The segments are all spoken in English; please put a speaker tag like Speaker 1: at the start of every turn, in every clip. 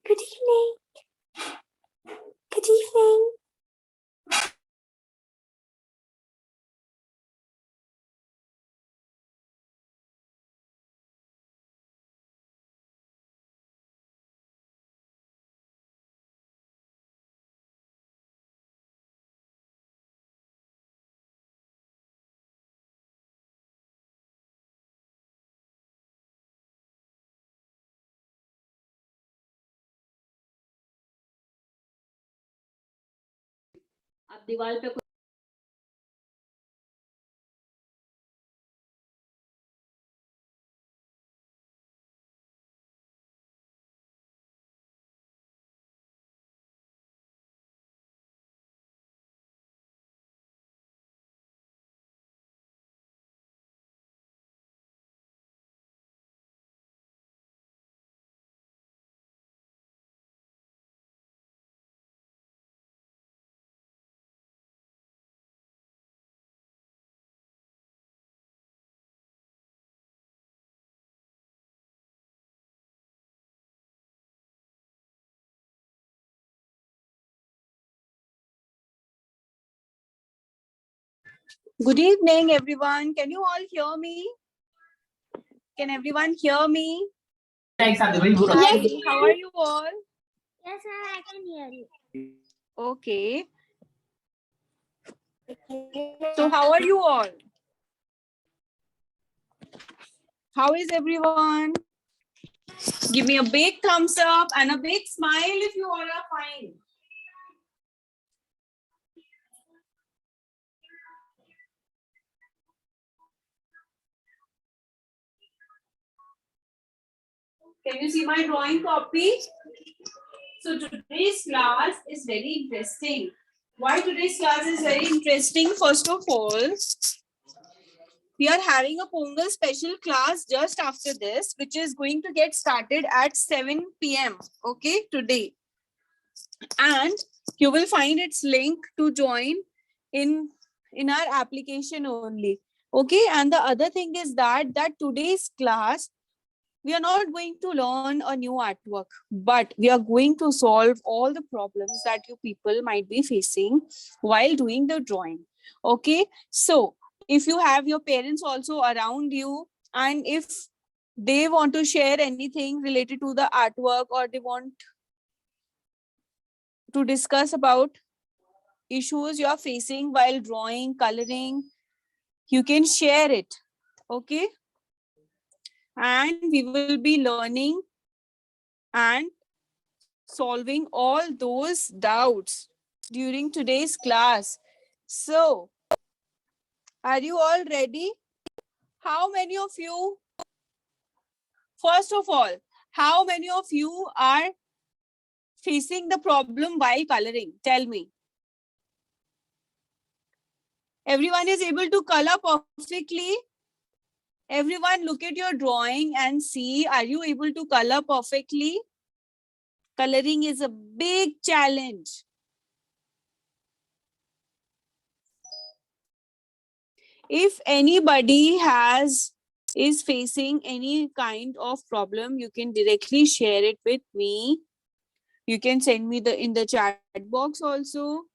Speaker 1: Good evening. Good evening.
Speaker 2: अब दीवार पे
Speaker 3: Good evening, everyone. Can you all hear me? Can everyone hear me?
Speaker 1: Yes.
Speaker 3: How are you all?
Speaker 1: Yes, sir, I can hear you.
Speaker 3: Okay. So how are you all? How is everyone? Give me a big thumbs up and a big smile if you all are fine. Can you see my drawing copy? So today's class is very interesting. Why today's class is very interesting? First of all, we are having a Pongal special class just after this, which is going to get started at 7 p.m. Okay, today. And you will find its link to join in our application only. Okay, and the other thing is that today's class, we are not going to learn a new artwork, but we are going to solve all the problems that you people might be facing while doing the drawing. Okay, so if you have your parents also around you, and if they want to share anything related to the artwork, or they want to discuss about issues you are facing while drawing, coloring, you can share it. Okay, and we will be learning and solving all those doubts during today's class. So, are you all ready? How many of you, first of all, how many of you are facing the problem while coloring? Tell me. Everyone is able to color perfectly? Everyone look at your drawing and see, are you able to color perfectly? Coloring is a big challenge. If anybody is facing any kind of problem, you can directly share it with me. You can send me in the chat box also.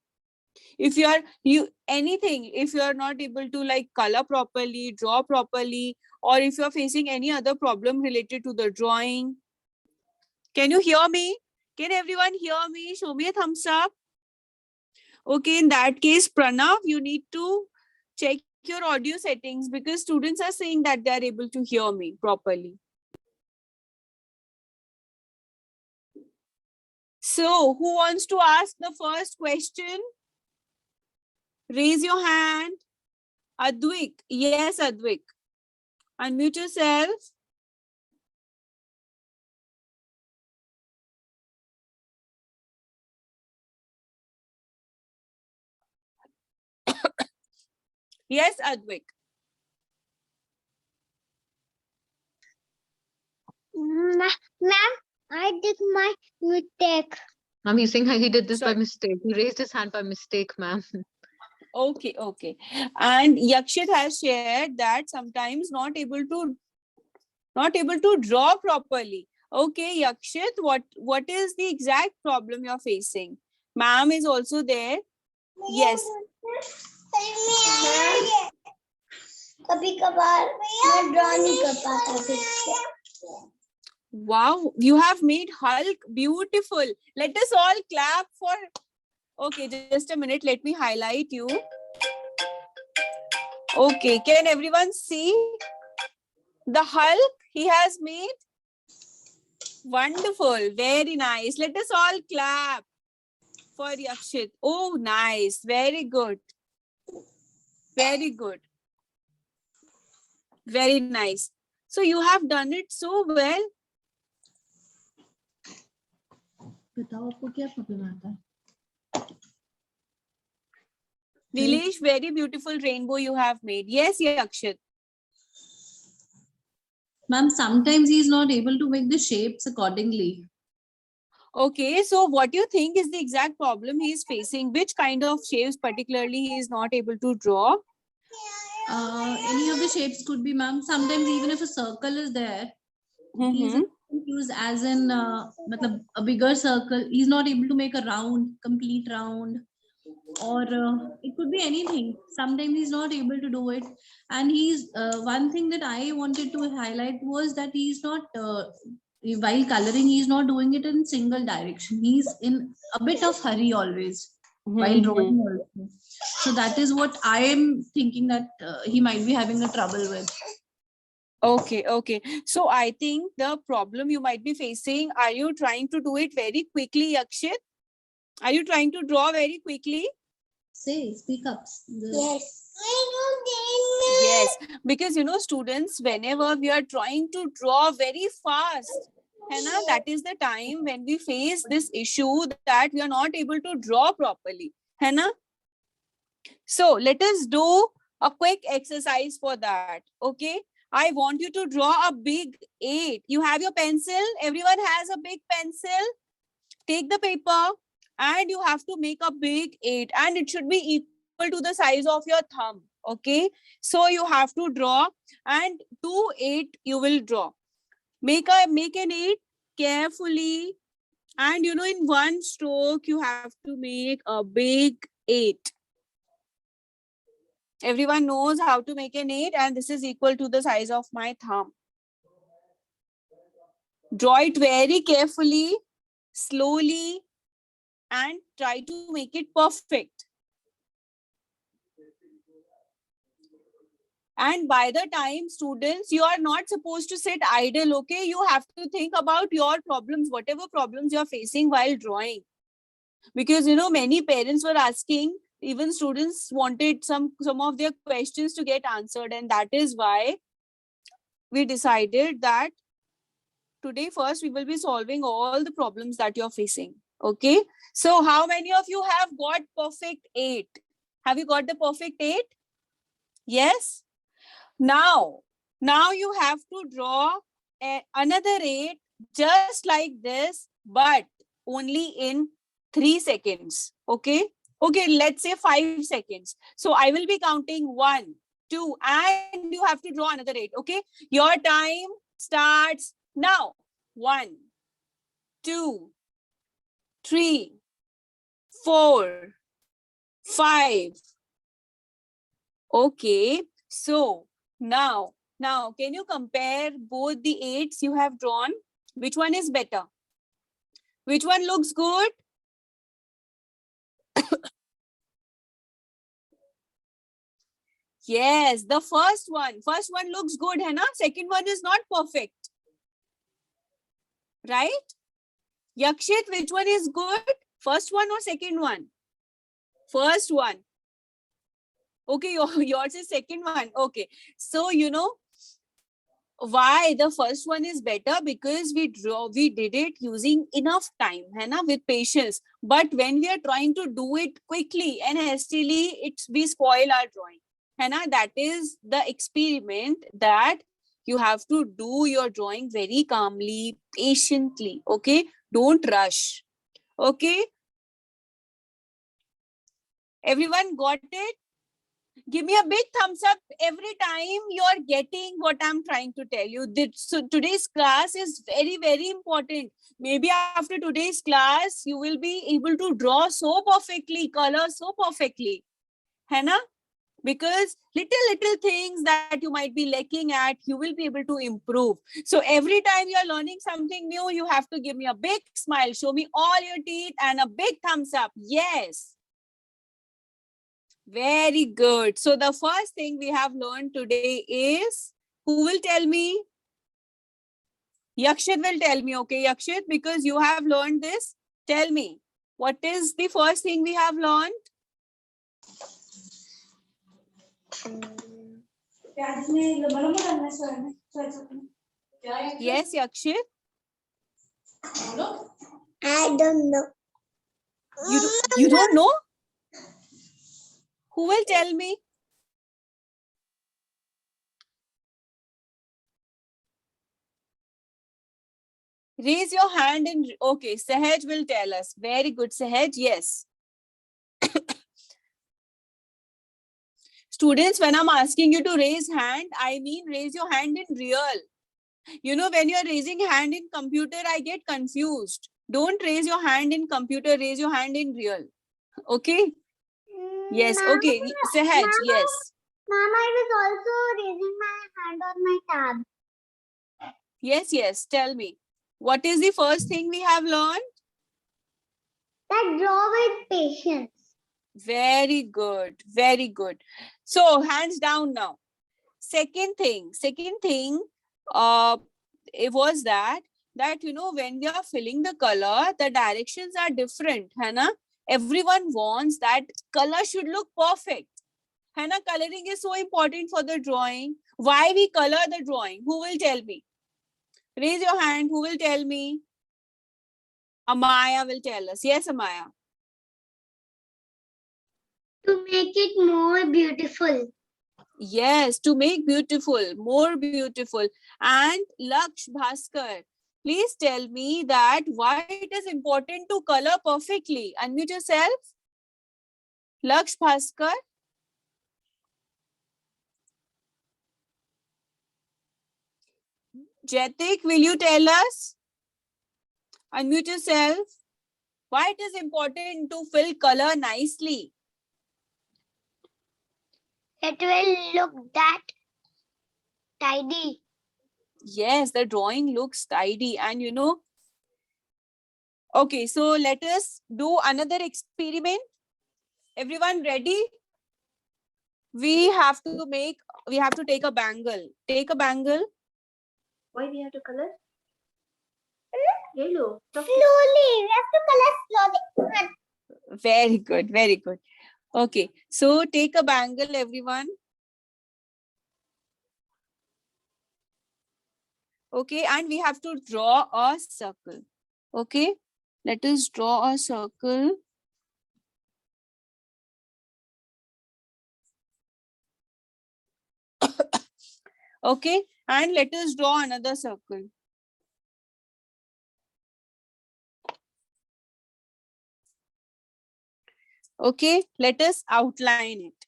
Speaker 3: If if you are not able to like color properly, draw properly, or if you are facing any other problem related to the drawing, can you hear me? Can everyone hear me? Show me a thumbs up. Okay, in that case, Pranav, you need to check your audio settings, because students are saying that they are able to hear me properly. So, who wants to ask the first question? Raise your hand. Advik. Yes, Advik. Unmute yourself. Yes, Advik.
Speaker 1: Ma'am, I did my mistake.
Speaker 4: Ma'am, he's saying he did this by
Speaker 3: Sorry.
Speaker 4: mistake. He raised his hand by mistake, ma'am.
Speaker 3: Okay, okay. And Yakshit has shared that sometimes not able to draw properly. Okay, Yakshit, what is the exact problem you're facing? Ma'am is also there. Yes.
Speaker 1: कभी कभार मैं draw नहीं कर पाता ठीक से.
Speaker 3: Wow, you have made Hulk beautiful. Let us all clap for. Okay, just a minute. Let me highlight you. Okay, can everyone see the Hulk he has made? Wonderful, very nice. Let us all clap for Yakshit. Oh, nice, very good. Very good. Very nice. So you have done it so well.
Speaker 5: बताओ आपको क्या problem आता है?
Speaker 3: Nilesh, very beautiful rainbow you have made. Yes, Yakshit.
Speaker 5: Ma'am, sometimes he is not able to make the shapes accordingly.
Speaker 3: Okay, so what do you think is the exact problem he is facing? Which kind of shapes particularly he is not able to draw?
Speaker 5: Any of the shapes could be, ma'am. Sometimes even if a circle is there, he's confused as in matlab a bigger circle. He's not able to make a round, complete round, or it could be anything. Sometimes he's not able to do it. And he's one thing that I wanted to highlight was that he's not while coloring, he's not doing it in single direction. He's in a bit of hurry always while drawing also. So that is what I am thinking that he might be having a trouble with.
Speaker 3: Okay, okay. So I think the problem you might be facing, are you trying to do it very quickly, Yakshit? Are you trying to draw very quickly?
Speaker 5: Say, speak up.
Speaker 1: Yes.
Speaker 3: Yes, because students, whenever we are trying to draw very fast, that is the time when we face this issue that we are not able to draw properly. So let us do a quick exercise for that. Okay, I want you to draw a big 8. You have your pencil. Everyone has a big pencil. Take the paper and you have to make a big 8, and it should be equal to the size of your thumb. Okay, so you have to draw, and 2 8 you will draw. Make an 8 carefully, and in one stroke you have to make a big 8. Everyone knows how to make an 8, and this is equal to the size of my thumb. Draw it very carefully, slowly, and try to make it perfect. And by the time, students, you are not supposed to sit idle, okay? You have to think about your problems, whatever problems you're facing while drawing. Because, many parents were asking, even students wanted some of their questions to get answered. And that is why we decided that today, first, we will be solving all the problems that you're facing, okay? So how many of you have got perfect 8? Have you got the perfect 8? Yes? Now you have to draw another 8 just like this, but only in 3 seconds. Okay? Okay, let's say 5 seconds. So I will be counting 1, 2, and you have to draw another 8. Okay? Your time starts now. 1, 2, 3, 4, 5. Okay, so now can you compare both the 8s you have drawn? Which one is better? Which one looks good? Yes, the first one looks good, hai na? Second one is not perfect, right? Yakshit, which one is good? First one or second one? First one. Okay, yours is second one. Okay, so why the first one is better? Because we did it using enough time, hai na, with patience. But when we are trying to do it quickly and hastily, we spoil our drawing, hai na? That is the experiment, that you have to do your drawing very calmly, patiently. Okay, don't rush. Okay, everyone got it? Give me a big thumbs up every time you're getting what I'm trying to tell you. So today's class is very, very important. Maybe after today's class, you will be able to draw so perfectly, color so perfectly. है ना? Because little things that you might be lacking at, you will be able to improve. So every time you're learning something new, you have to give me a big smile, show me all your teeth and a big thumbs up. Yes. Very good. So the first thing we have learned today is, who will tell me? Yakshit will tell me, okay, Yakshit, because you have learned this. Tell me, what is the first thing we have learned? Yes, Yakshit.
Speaker 1: I don't know.
Speaker 3: You don't know? Who will tell me? Raise your hand and okay, Sahaj will tell us. Very good, Sahaj. Yes. Students, when I'm asking you to raise hand, I mean raise your hand in real. You know, when you're raising hand in computer, I get confused. Don't raise your hand in computer, raise your hand in real. Okay? Yes, okay. Sahaj, yes.
Speaker 1: Mama, I was also raising my hand on my tab.
Speaker 3: Yes. Tell me. What is the first thing we have learned?
Speaker 1: That draw with patience.
Speaker 3: Very good. Very good. So, hands down now. Second thing, it was that you know, when we are filling the color, the directions are different, है ना? Everyone wants that color should look perfect. है ना? Coloring is so important for the drawing. Why we color the drawing? Who will tell me? Raise your hand. Who will tell me? Amaya will tell us. Yes, Amaya.
Speaker 1: To make it more beautiful.
Speaker 3: Yes, to make beautiful, more beautiful. And Laksh Bhaskar, please tell me that why it is important to color perfectly. Unmute yourself. Laksh Bhaskar. Jatik, will you tell us? Unmute yourself. Why it is important to fill color nicely?
Speaker 1: It will look that tidy.
Speaker 3: Yes, the drawing looks tidy and you know. Okay, so let us do another experiment. Everyone ready? We have to take a bangle. Take a bangle.
Speaker 2: Why we have to color? Yellow.
Speaker 1: Slowly. We have to color slowly.
Speaker 3: Very good, very good. Okay, so take a bangle, everyone. Okay, and we have to draw a circle. Okay, let us draw a circle. Okay, and let us draw another circle. Okay, let us outline it.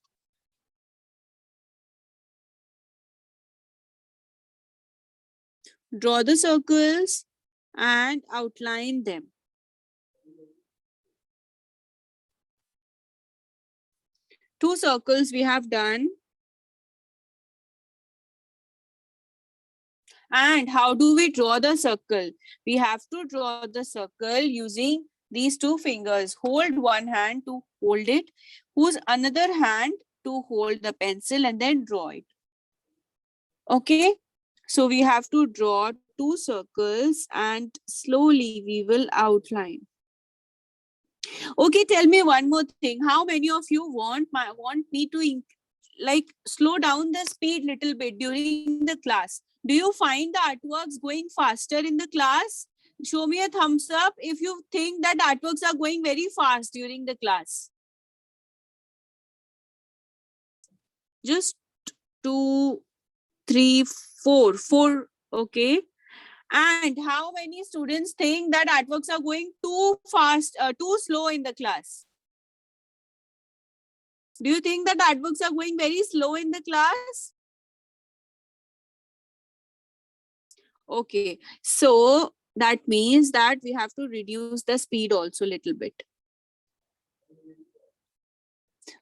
Speaker 3: Draw the circles and outline them. Two circles we have done. And how do we draw the circle? We have to draw the circle using these two fingers. Hold one hand to hold it. Use another hand to hold the pencil and then draw it. Okay. So we have to draw two circles and slowly we will outline. Okay, tell me one more thing. How many of you want me to slow down the speed little bit during the class? Do you find the artworks going faster in the class? Show me a thumbs up if you think that artworks are going very fast during the class. Just 2, 3, 4. 4. Okay. And how many students think that artworks are going too fast, too slow in the class? Do you think that artworks are going very slow in the class? Okay, so that means that we have to reduce the speed also a little bit.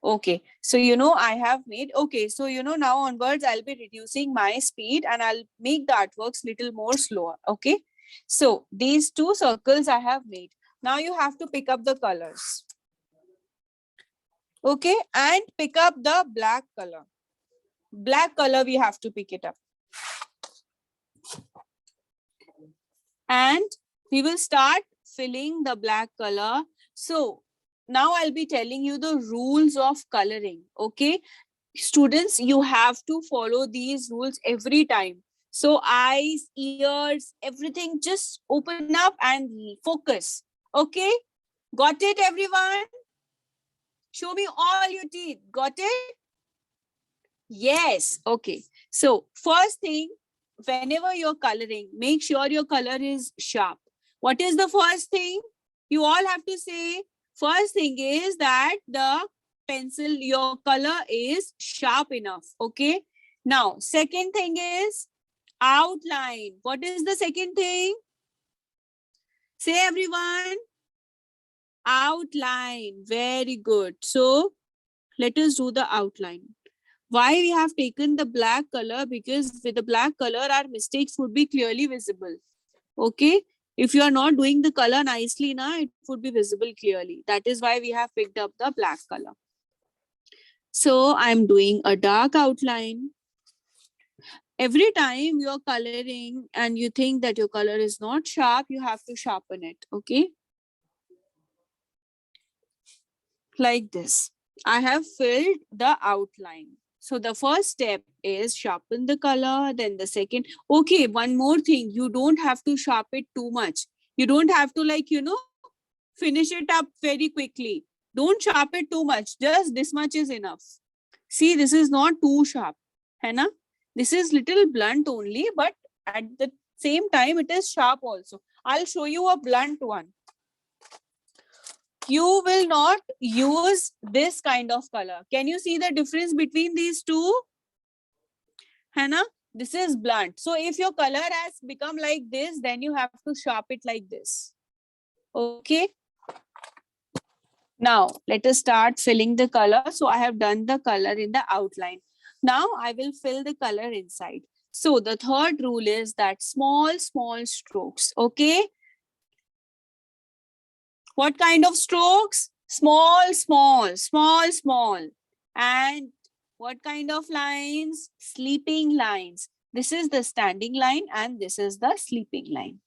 Speaker 3: Okay, so I have made, okay, so now onwards I'll be reducing my speed and I'll make the artworks little more slower. Okay, so these 2 circles I have made. Now you have to pick up the colors. Okay, and pick up the black color. Black color we have to pick it up. And we will start filling the black color. So now I'll be telling you the rules of coloring. Okay, students, you have to follow these rules every time. So eyes, ears, everything, just open up and focus. Okay, got it, everyone? Show me all your teeth. Got it? Yes. Okay. So first thing, whenever you're coloring, make sure your color is sharp. What is the first thing? You all have to say, first thing is that the pencil, your color is sharp enough. Okay. Now, second thing is outline. What is the second thing? Say, everyone. Outline. Very good. So let us do the outline. Why we have taken the black color? Because with the black color, our mistakes would be clearly visible. Okay. If you are not doing the color nicely now, it would be visible clearly. That is why we have picked up the black color. So I'm doing a dark outline. Every time you're coloring and you think that your color is not sharp, you have to sharpen it. Okay. Like this. I have filled the outline. So the first step is sharpen the color. Then the second, okay, one more thing. You don't have to sharpen it too much. You don't have to finish it up very quickly. Don't sharpen it too much. Just this much is enough. See, this is not too sharp. Hai na? This is little blunt only, but at the same time, it is sharp also. I'll show you a blunt one. You will not use this kind of color. Can you see the difference between these two? Hannah, this is blunt. So if your color has become like this, then you have to sharpen it like this. Okay. Now let us start filling the color. So I have done the color in the outline. Now I will fill the color inside. So the third rule is that small strokes. Okay. What kind of strokes? Small. And what kind of lines? Sleeping lines. This is the standing line and this is the sleeping line.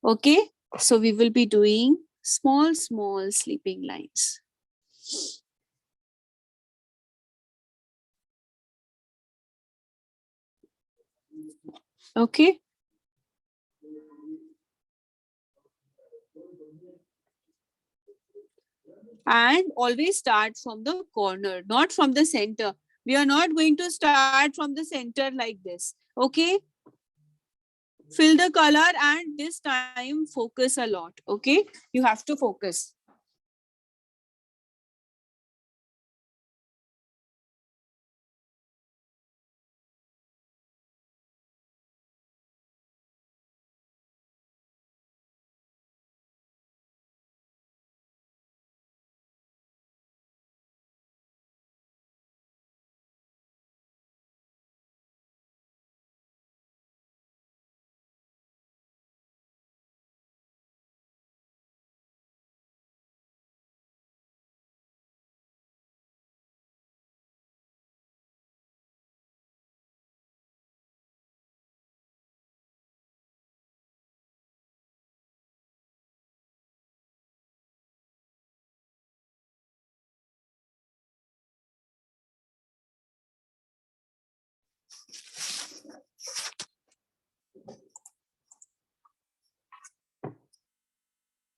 Speaker 3: Okay. So we will be doing small sleeping lines. Okay. And always start from the corner, not from the center. We are not going to start from the center like this. Okay. Fill the color and this time focus a lot. Okay. You have to focus.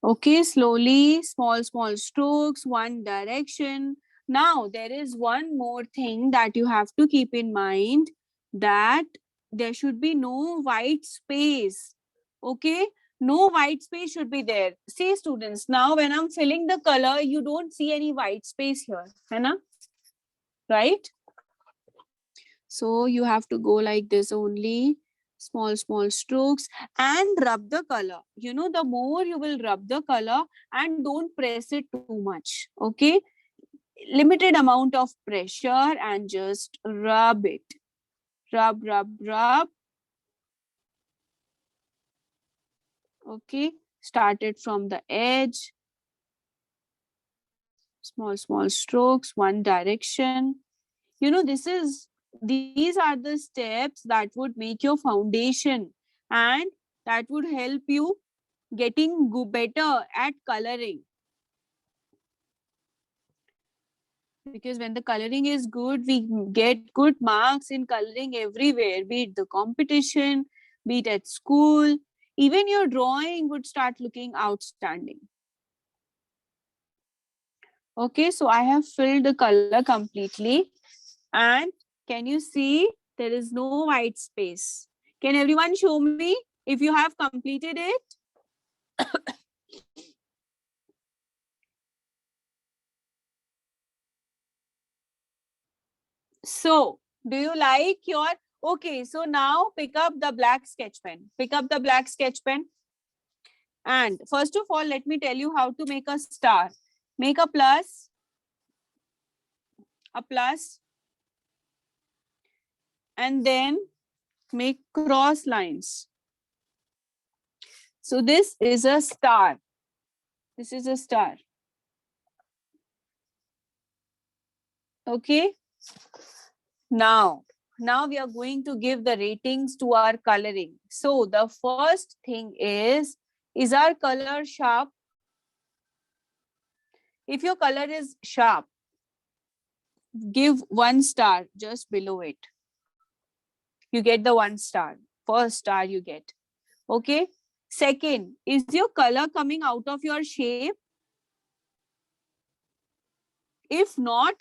Speaker 3: Okay, slowly, small strokes, one direction. Now, there is one more thing that you have to keep in mind, that there should be no white space. Okay, no white space should be there. See, students, now when I'm filling the color, you don't see any white space here. Hai na? right? So you have to go like this only, small strokes, and rub the color. You know, the more you will rub the color, and don't press it too much, okay? Limited amount of pressure and just rub it. Rub. Okay, start it from the edge. Small strokes, one direction. You know, these are the steps that would make your foundation, and that would help you getting better at coloring. Because when the coloring is good, we get good marks in coloring everywhere, be it the competition, be it at school, even your drawing would start looking outstanding. Okay, so I have filled the color completely, and can you see there is no white space? Can everyone show me if you have completed it? So, do you like your, okay, so now pick up the black sketch pen. Pick up the black sketch pen. And first of all, let me tell you how to make a star. Make a plus, and then make cross lines. So this is a star. This is a star. Okay. Now we are going to give the ratings to our coloring. So the first thing is our color sharp? If your color is sharp, give 1 star just below it. You get the 1 star. First star you get. Okay. Second, is your color coming out of your shape? If not,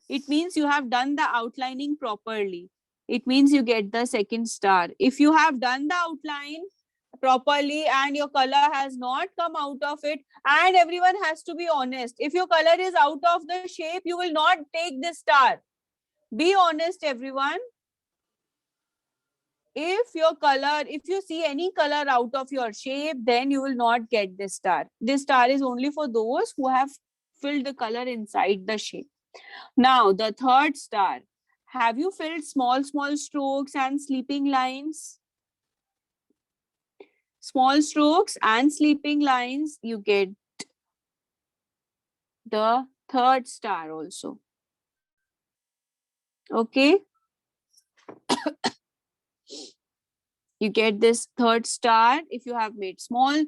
Speaker 3: it means you have done the outlining properly. It means you get the 2nd star. If you have done the outline properly and your color has not come out of it, and everyone has to be honest, if your color is out of the shape, you will not take this star. Be honest, everyone. If you see any color out of your shape, then you will not get this star. This star is only for those who have filled the color inside the shape. Now, the 3rd star. Have you filled small strokes and sleeping lines? Small strokes and sleeping lines, you get the 3rd star also. Okay. You get this 3rd star if you have made small.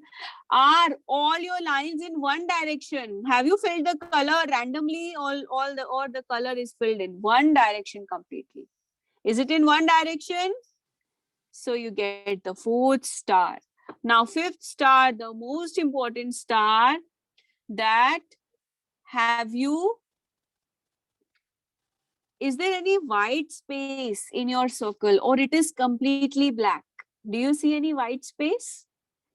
Speaker 3: Are all your lines in one direction? Have you filled the color randomly, or the color is filled in one direction completely? Is it in one direction? So you get the 4th star. Now 5th star, the most important star, that is there any white space in your circle, or it is completely black? Do you see any white space?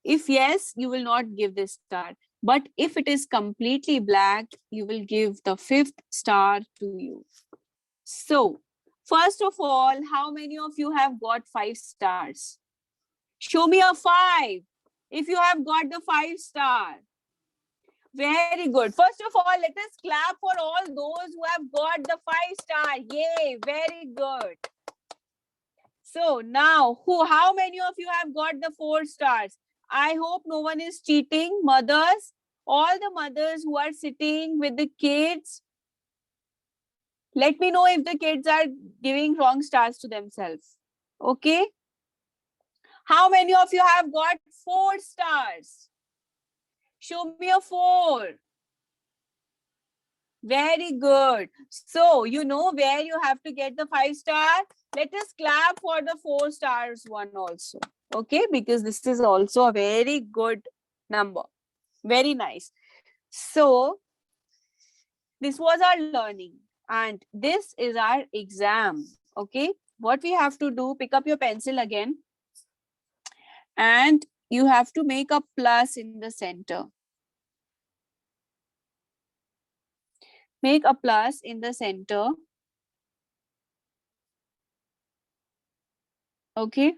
Speaker 3: If yes, you will not give this star. But if it is completely black, you will give the 5th star to you. So, first of all, how many of you have got 5 stars? Show me a 5 if you have got the 5 star. Very good. First of all, let us clap for all those who have got the 5 star. Yay, very good. So now, how many of you have got the 4 stars? I hope no one is cheating. Mothers, all the mothers who are sitting with the kids, let me know if the kids are giving wrong stars to themselves. Okay. How many of you have got 4 stars? Show me a 4. Very good. So, you know where you have to get the 5 star. Let us clap for the 4 stars one also. Okay, because this is also a very good number. Very nice. So, this was our learning, and this is our exam. Okay, what we have to do, pick up your pencil again, and you have to make a plus in the center. Make a plus in the center. Okay.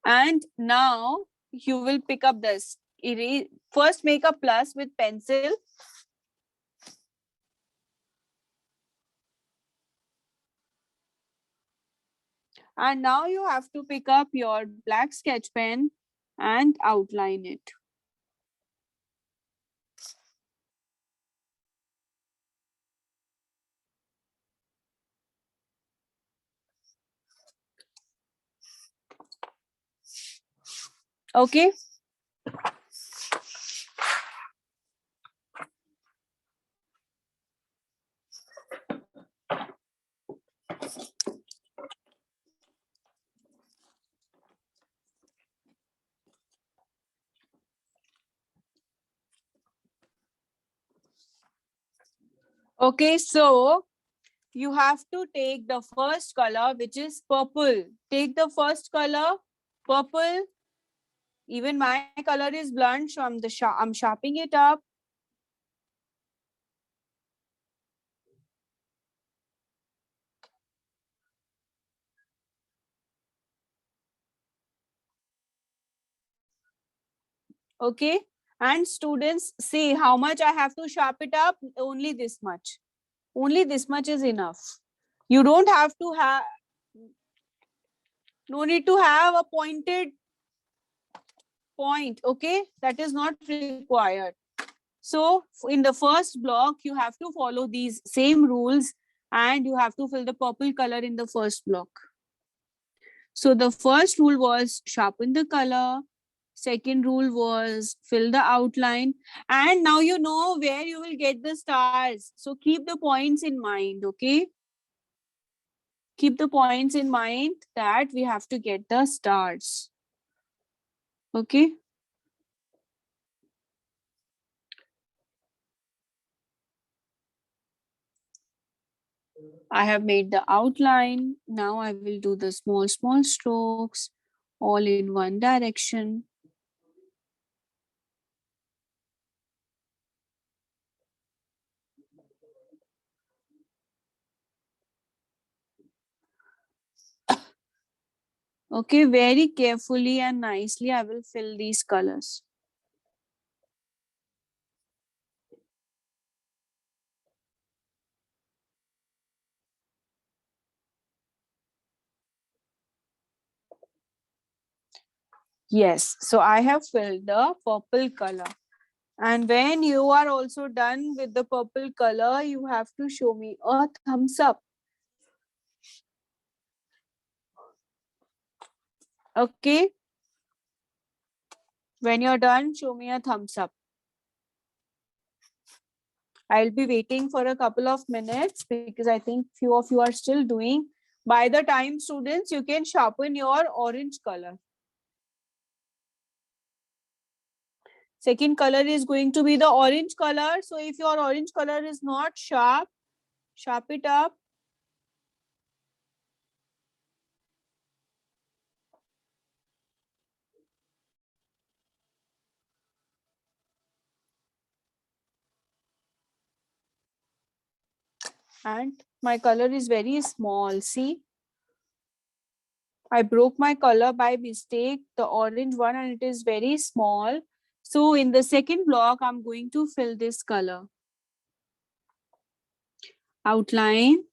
Speaker 3: And now you will pick up this. First make a plus with pencil. And now you have to pick up your black sketch pen and outline it. Okay. Okay, so you have to take the first color, which is purple. Take the first color, purple. Even my color is blunt, so I'm sharpening it up. Okay, and students say how much I have to sharpen it up. Only this much. Only this much is enough. You don't have to have. No need to have a pointed point. Okay, that is not required. So in the first block, you have to follow these same rules and you have to fill the purple color in the first block. So the first rule was sharpen the color. Second rule was fill the outline. And now you know where you will get the stars. So keep the points in mind, okay? Keep the points in mind that we have to get the stars. Okay? I have made the outline. Now I will do the small strokes all in one direction. Okay, very carefully and nicely I will fill these colors. Yes, so I have filled the purple color. And when you are also done with the purple color, you have to show me a thumbs up. Okay. When you're done, show me a thumbs up. I'll be waiting for a couple of minutes because I think few of you are still doing. By the time, students, you can sharpen your orange color. Second color is going to be the orange color. So if your orange color is not sharp, sharp it up. And my color is very small. See, I broke my color by mistake, the orange one, and it is very small. So in the second block, I'm going to fill this color. Outline.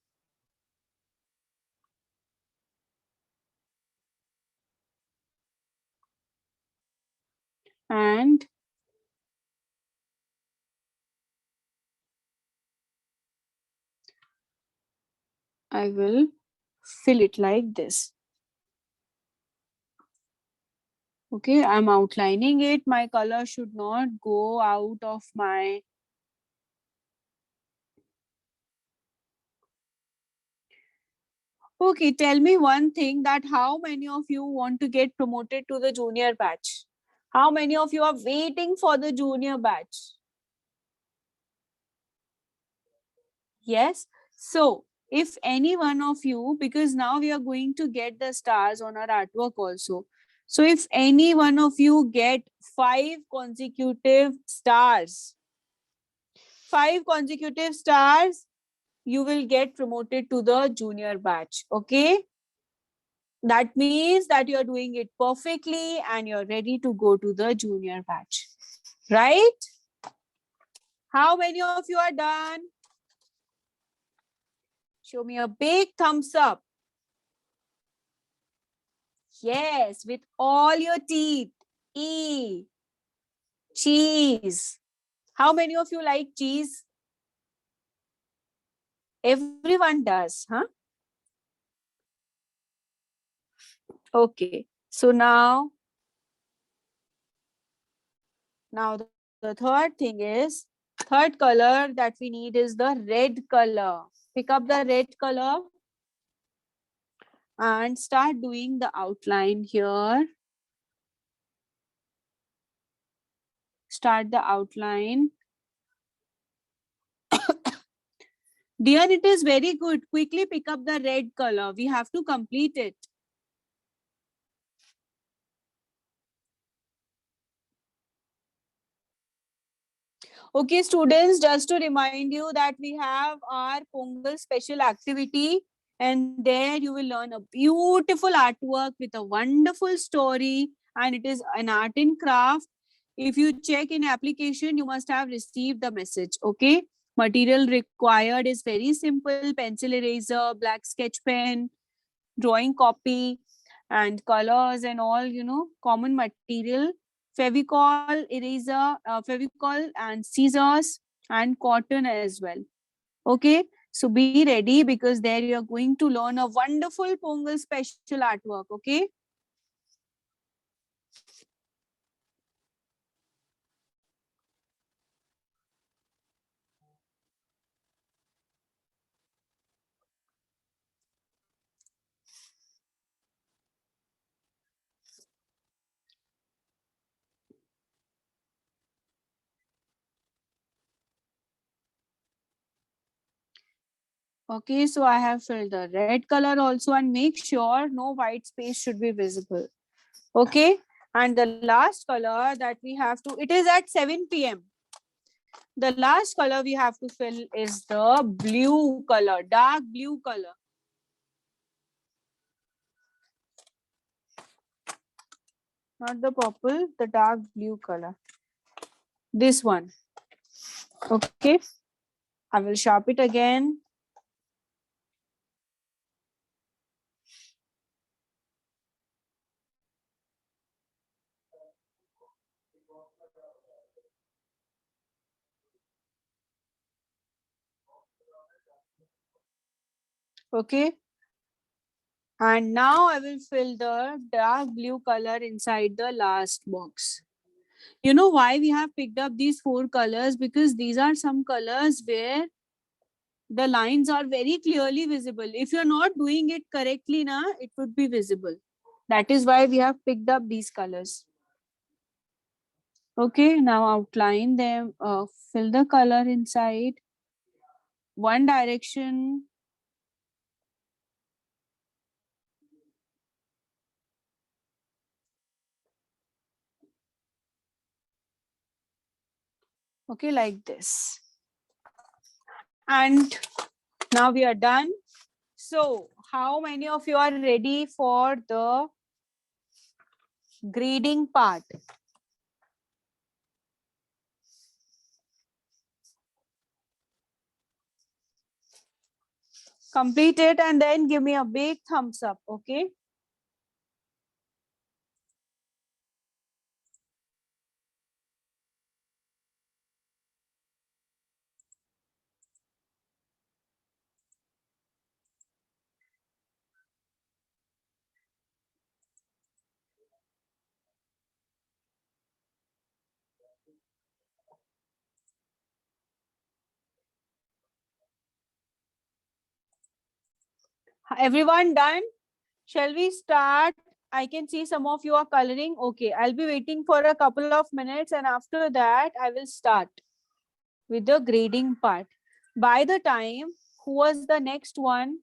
Speaker 3: And I will fill it like this. Okay, I'm outlining it. My color should not go out of my Okay, tell me one thing, that how many of you want to get promoted to the junior batch? How many of you are waiting for the junior batch? Yes. So if any one of you, because now we are going to get the stars on our artwork also. So if any one of you get 5 consecutive stars, you will get promoted to the junior batch. Okay. That means that you're doing it perfectly and you're ready to go to the junior batch. Right? How many of you are done? Show me a big thumbs up. Yes, with all your teeth. E. Cheese. How many of you like cheese? Everyone does, huh? Okay. So now the third thing is, third color that we need is the red color. Pick up the red color and start doing the outline here. Start the outline. Dear, it is very good. Quickly pick up the red color. We have to complete it. Okay, students, just to remind you that we have our Pongal special activity, and there you will learn a beautiful artwork with a wonderful story, and it is an art and craft. If you check in application, you must have received the message. Okay. Material required is very simple: pencil, eraser, black sketch pen, drawing copy, and colors and all, common material. Fevicol, eraser, Fevicol and scissors and cotton as well. Okay. So be ready because there you are going to learn a wonderful Pongal special artwork. Okay. Okay, so I have filled the red color also, and make sure no white space should be visible. Okay, and the last color that we have to, it is at 7 p.m. The last color we have to fill is the blue color, dark blue color. Not the purple, the dark blue color. This one. Okay, I will sharp it again. Okay. And now I will fill the dark blue color inside the last box. You know why we have picked up these 4 colors? Because these are some colors where the lines are very clearly visible. If you're not doing it correctly, it would be visible. That is why we have picked up these colors. Okay, now outline them, fill the color inside. One direction. Okay, like this. And now we are done. So, how many of you are ready for the grading part? Complete it and then give me a big thumbs up, okay? Everyone done? Shall we start? I can see some of you are coloring. Okay, I'll be waiting for a couple of minutes and after that, I will start with the grading part. By the time, who was the next one?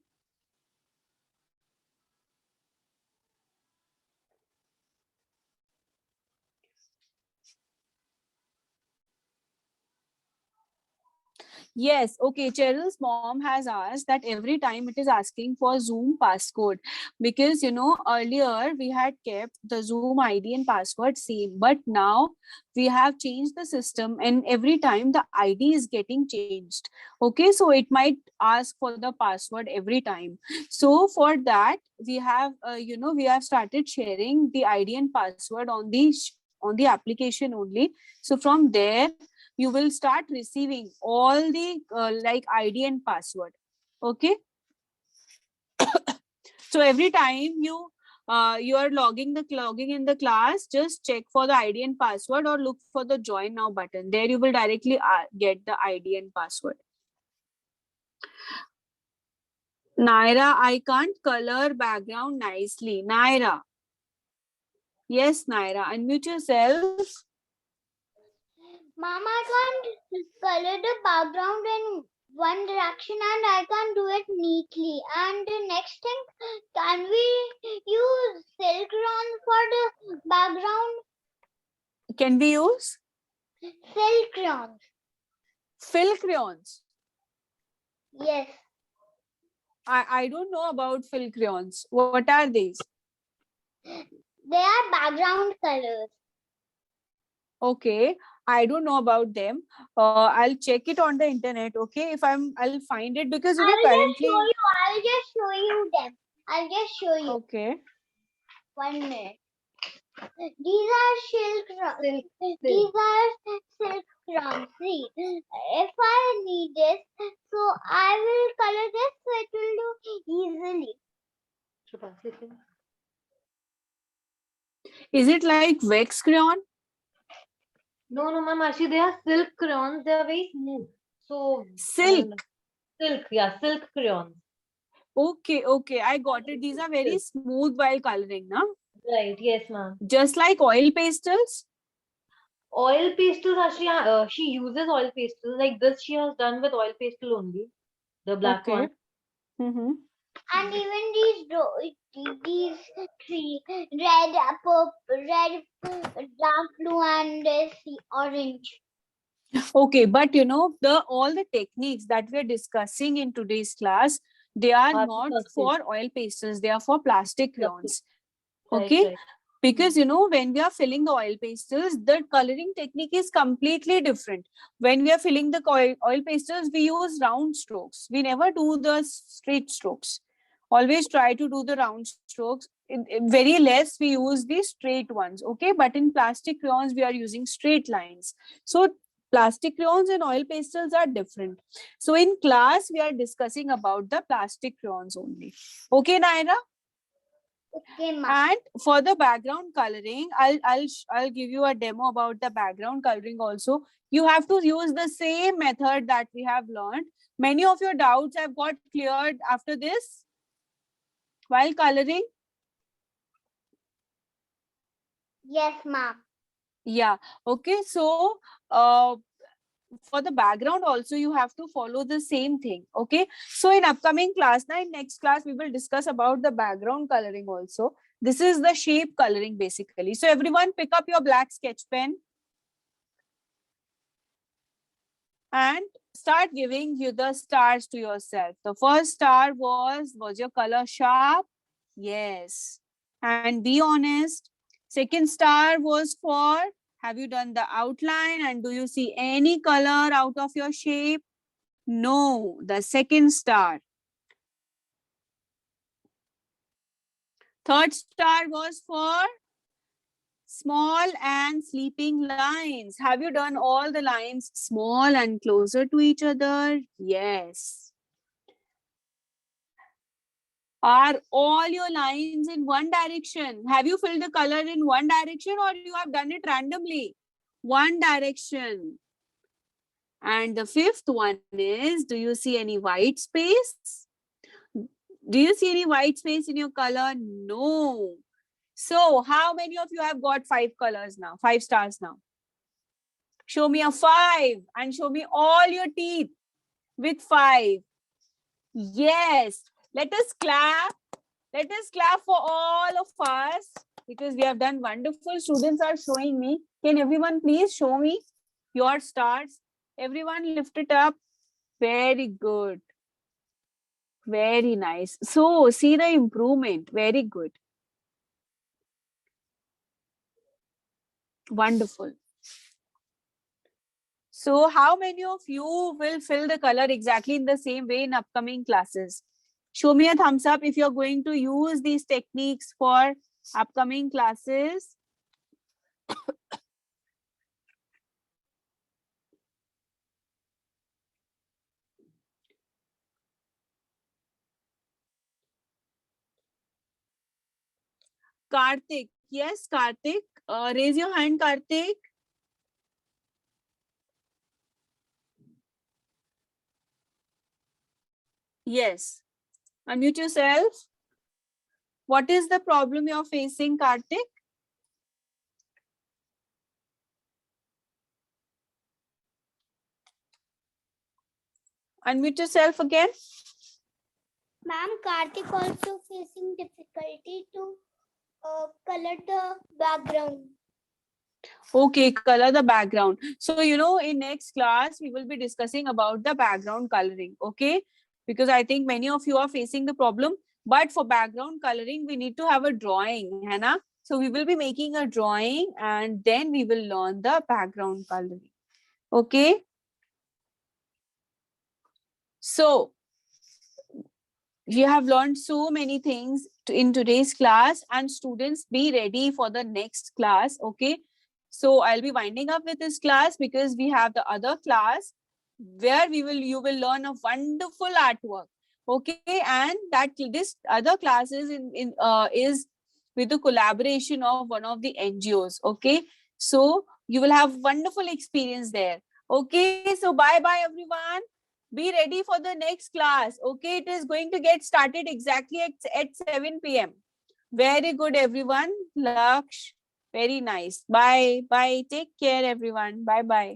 Speaker 3: Yes, okay. Cheryl's mom has asked that every time it is asking for Zoom passcode because earlier we had kept the Zoom ID and password same, but now we have changed the system and every time the ID is getting changed. Okay, so it might ask for the password every time. So for that, we have we have started sharing the ID and password on the application only. So from there you will start receiving all the like ID and password. Okay. So every time you are logging in the class, just check for the ID and password or look for the join now button. There you will directly get the ID and password. Naira, I can't color background nicely. Naira. Yes, Naira. Unmute yourself.
Speaker 1: Mom, I can't color the background in one direction and I can't do it neatly. And the next thing, can we use silk round for the background?
Speaker 3: Can we use
Speaker 1: Silk round.
Speaker 3: fill crayons?
Speaker 1: Yes.
Speaker 3: I don't know about fill crayons. What are these?
Speaker 1: They are background colors.
Speaker 3: Okay, I don't know about them. I'll check it on the internet. Okay, I'll find it because currently.
Speaker 1: I'll just show you them. I'll just show you.
Speaker 3: Okay.
Speaker 1: 1 minute. These are silk rounds. These are silk rounds. See, if I need this, so I will color this so it will do easily.
Speaker 3: Is it like wax crayon?
Speaker 2: No, ma'am. Actually, they are silk crayons. They are very smooth. So
Speaker 3: Silk.
Speaker 2: silk, yeah, silk crayons.
Speaker 3: Okay, I got it. These are very smooth while coloring, na?
Speaker 2: Right. Yes, ma'am.
Speaker 3: Just like oil pastels.
Speaker 2: Oil pastels, actually, she uses oil pastels like this. She has done with oil pastel only, the black
Speaker 3: Okay.
Speaker 2: one.
Speaker 3: Mm-hmm.
Speaker 1: And even these three, red, purple, red, dark blue, and this orange.
Speaker 3: Okay, but all the techniques that we're discussing in today's class, they are not for oil pastels, they are for plastic crayons. Okay.
Speaker 2: Right.
Speaker 3: Because when we are filling the oil pastels, the coloring technique is completely different. When we are filling the oil pastels, we use round strokes. We never do the straight strokes. Always try to do the round strokes. Very less we use the straight ones. Okay, but in plastic crayons we are using straight lines. So plastic crayons and oil pastels are different. So in class we are discussing about the plastic crayons only. Okay, Naira?
Speaker 1: Okay, ma'am.
Speaker 3: And for the background coloring, I'll give you a demo about the background coloring also. You have to use the same method that we have learned. Many of your doubts have got cleared after this while coloring.
Speaker 1: Yes, ma'am.
Speaker 3: Yeah. Okay. So for the background also you have to follow the same thing. Okay. So in upcoming class, next class we will discuss about the background coloring also. This is the shape coloring basically. So everyone pick up your black sketch pen and start giving you the stars to yourself. The first star was your color sharp? Yes. And be honest. Second star was for, have you done the outline and do you see any color out of your shape? No, the second star. Third star was for small and sleeping lines. Have you done all the lines small and closer to each other? Yes. Are all your lines in one direction? Have you filled the color in one direction or you have done it randomly? One direction. And the fifth one is, do you see any white space? Do you see any white space in your color? No. So how many of you have got 5 colors now? 5 stars now? Show me a 5 and show me all your teeth with 5. Yes. Let us clap. Let us clap for all of us because we have done wonderful. Students are showing me. Can everyone please show me your stars? Everyone lift it up. Very good. Very nice. So see the improvement. Very good. Wonderful. So how many of you will fill the color exactly in the same way in upcoming classes? Show me a thumbs up if you're going to use these techniques for upcoming classes. Karthik, yes, Karthik. Raise your hand, Karthik. Yes. Unmute yourself. What is the problem you're facing, Karthik? Unmute yourself again.
Speaker 1: Ma'am, Karthik also facing difficulty to color the background.
Speaker 3: Okay, color the background. So, you know, in next class, we will be discussing about the background coloring. Okay. Because I think many of you are facing the problem. But for background coloring, we need to have a drawing, Hannah. So we will be making a drawing and then we will learn the background coloring. Okay. So we have learned so many things in today's class, and students, be ready for the next class. Okay. So I'll be winding up with this class because we have the other class where you will learn a wonderful artwork. Okay. And that this other class is is with the collaboration of one of the NGOs. Okay. So you will have wonderful experience there. Okay. So bye bye everyone. Be ready for the next class. Okay, it is going to get started exactly at 7 p.m. Very good, everyone. Laksh, very nice. Bye. Bye. Take care, everyone. Bye bye.